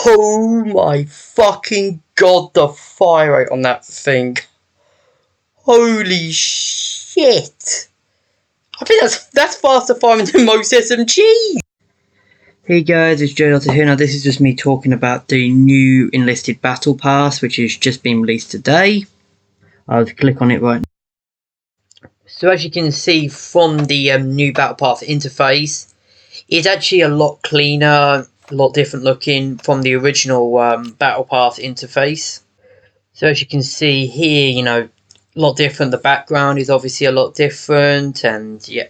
Oh my fucking god, the fire rate on that thing. Holy shit. I think that's faster firing than most SMGs. Hey guys, it's Joe Dotter here. Now this is just me talking about the new Enlisted Battle Pass, which has just been released today. I'll click on it right now. So as you can see from the new Battle Pass interface, it's actually a lot cleaner, a lot different looking from the original Battle Pass interface. So as you can see here, you know, a lot different. The background is obviously a lot different, and yeah,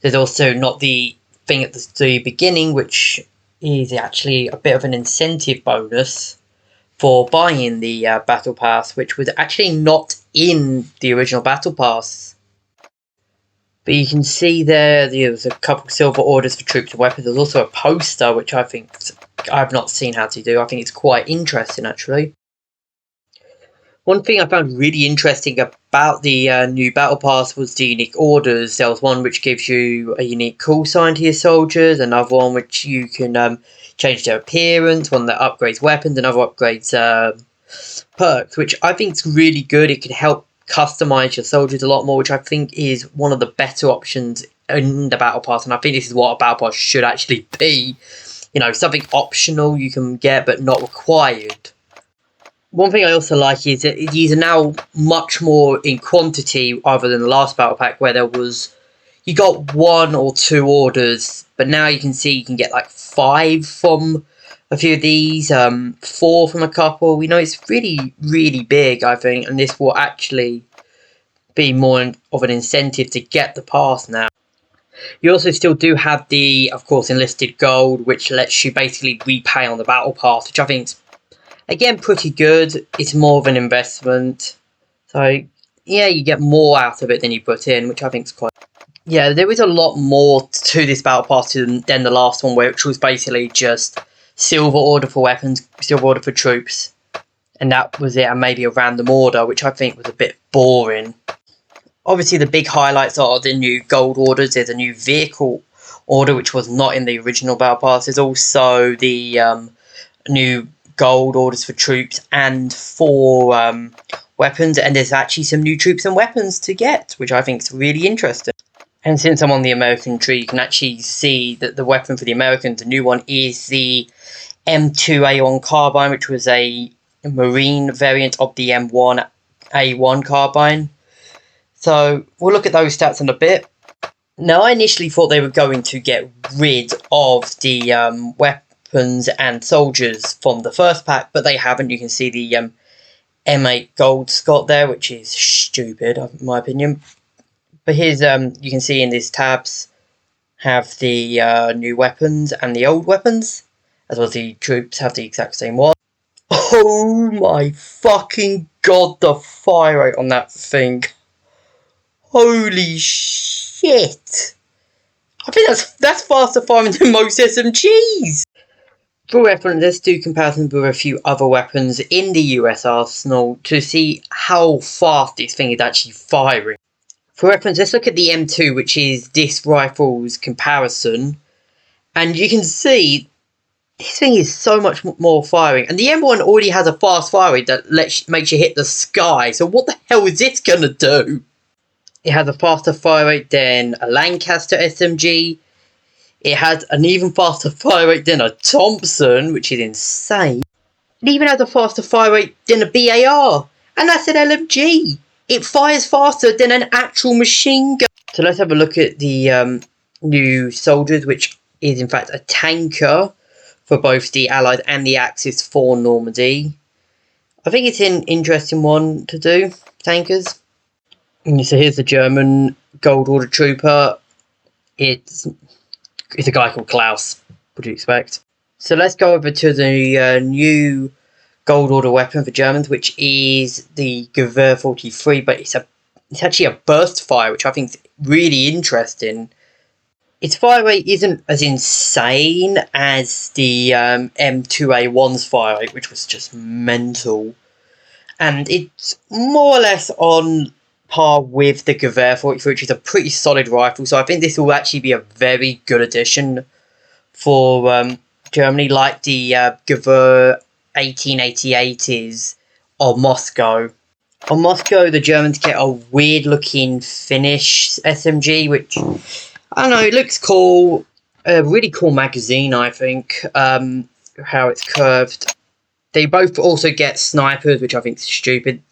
there's also not the thing at the beginning, which is actually a bit of an incentive bonus for buying the Battle Pass, which was actually not in the original Battle Pass. But you can see there's a couple silver orders for troops and weapons. There's also a poster, which I think I've not seen how to do. I think it's quite interesting, actually. One thing I found really interesting about the new Battle Pass was the unique orders. There was one which gives you a unique call sign to your soldiers, another one which you can change their appearance, one that upgrades weapons, another upgrades perks, which I think is really good. It could help customize your soldiers a lot more, which I think is one of the better options in the Battle Pass, and I think this is what a Battle Pass should actually be. You know, something optional you can get but not required. One thing I also like is that these are now much more in quantity rather than the last Battle Pack, where you got 1 or 2 orders, but now you can see you can get like 5 from a few of these, 4 from a couple. You know, it's really, really big, I think, and this will actually be more of an incentive to get the pass now. You also still do have the, of course, Enlisted Gold, which lets you basically repay on the Battle Pass, which I think is, again, pretty good. It's more of an investment. So, yeah, you get more out of it than you put in, which I think is quite... Yeah, there is a lot more to this Battle Pass than the last one, which was basically just silver order for weapons, silver order for troops. And that was it, and maybe a random order, which I think was a bit boring. Obviously, the big highlights are the new gold orders. There's a new vehicle order, which was not in the original Battle Pass. There's also the new gold orders for troops and for weapons, and there's actually some new troops and weapons to get, which I think is really interesting. And since I'm on the American tree, you can actually see that the weapon for the Americans, the new one, is the M2A1 carbine, which was a marine variant of the M1A1 carbine. So we'll look at those stats in a bit. Now, I initially thought they were going to get rid of the weapons and soldiers from the first pack, but they haven't. You can see the M8 Gold Scott there, which is stupid in my opinion. But here's you can see in these tabs have the new weapons and the old weapons, as well as the troops have the exact same one. Oh my fucking god, the fire rate on that thing. Holy shit. I think that's faster firing than most SMGs. For reference, let's do comparisons with a few other weapons in the US arsenal to see how fast this thing is actually firing. For reference, let's look at the M2, which is this rifle's comparison, and you can see this thing is so much more firing. And the M1 already has a fast fire rate that makes you hit the sky, so what the hell is this gonna do? It has a faster fire rate than a Lancaster SMG. It has an even faster fire rate than a Thompson, which is insane. It even has a faster fire rate than a BAR, and that's an LMG. It fires faster than an actual machine gun. So let's have a look at the new soldiers, which is in fact a tanker for both the Allies and the Axis for Normandy. I think it's an interesting one to do, tankers. So here's the German Gold Order Trooper. It's a guy called Klaus. What do you expect? So let's go over to the new Gold Order weapon for Germans, which is the Gewehr 43, but it's actually a burst fire, which I think is really interesting. Its fire rate isn't as insane as the M2A1's fire rate, which was just mental. And it's more or less on par with the Gewehr 43, which is a pretty solid rifle. So I think this will actually be a very good addition for Germany, like the Gewür 1888 is on Moscow. On Moscow, the Germans get a weird-looking Finnish SMG, which, I don't know, it looks cool. A really cool magazine, I think, how it's curved. They both also get snipers, which I think is stupid.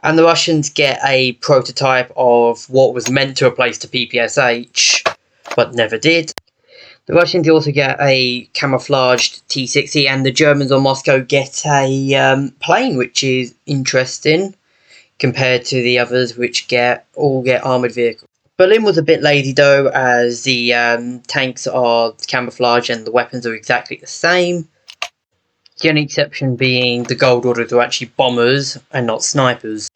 And the Russians get a prototype of what was meant to replace the PPSH, but never did. The Russians also get a camouflaged T-60, and the Germans on Moscow get a plane, which is interesting compared to the others, which all get armoured vehicles. Berlin was a bit lazy though, as the tanks are camouflaged and the weapons are exactly the same. The only exception being the gold orders are actually bombers and not snipers.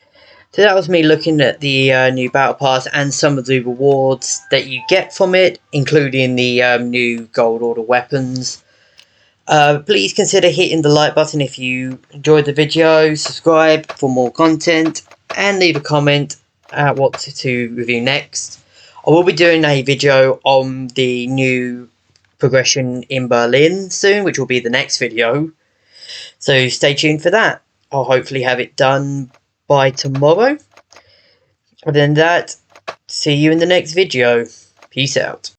So that was me looking at the new Battle Pass and some of the rewards that you get from it, including the new Gold Order weapons. Please consider hitting the like button if you enjoyed the video, subscribe for more content, and leave a comment at what to review next. I will be doing a video on the new progression in Berlin soon, which will be the next video. So stay tuned for that. I'll hopefully have it done by tomorrow. Other than that, see you in the next video. Peace out.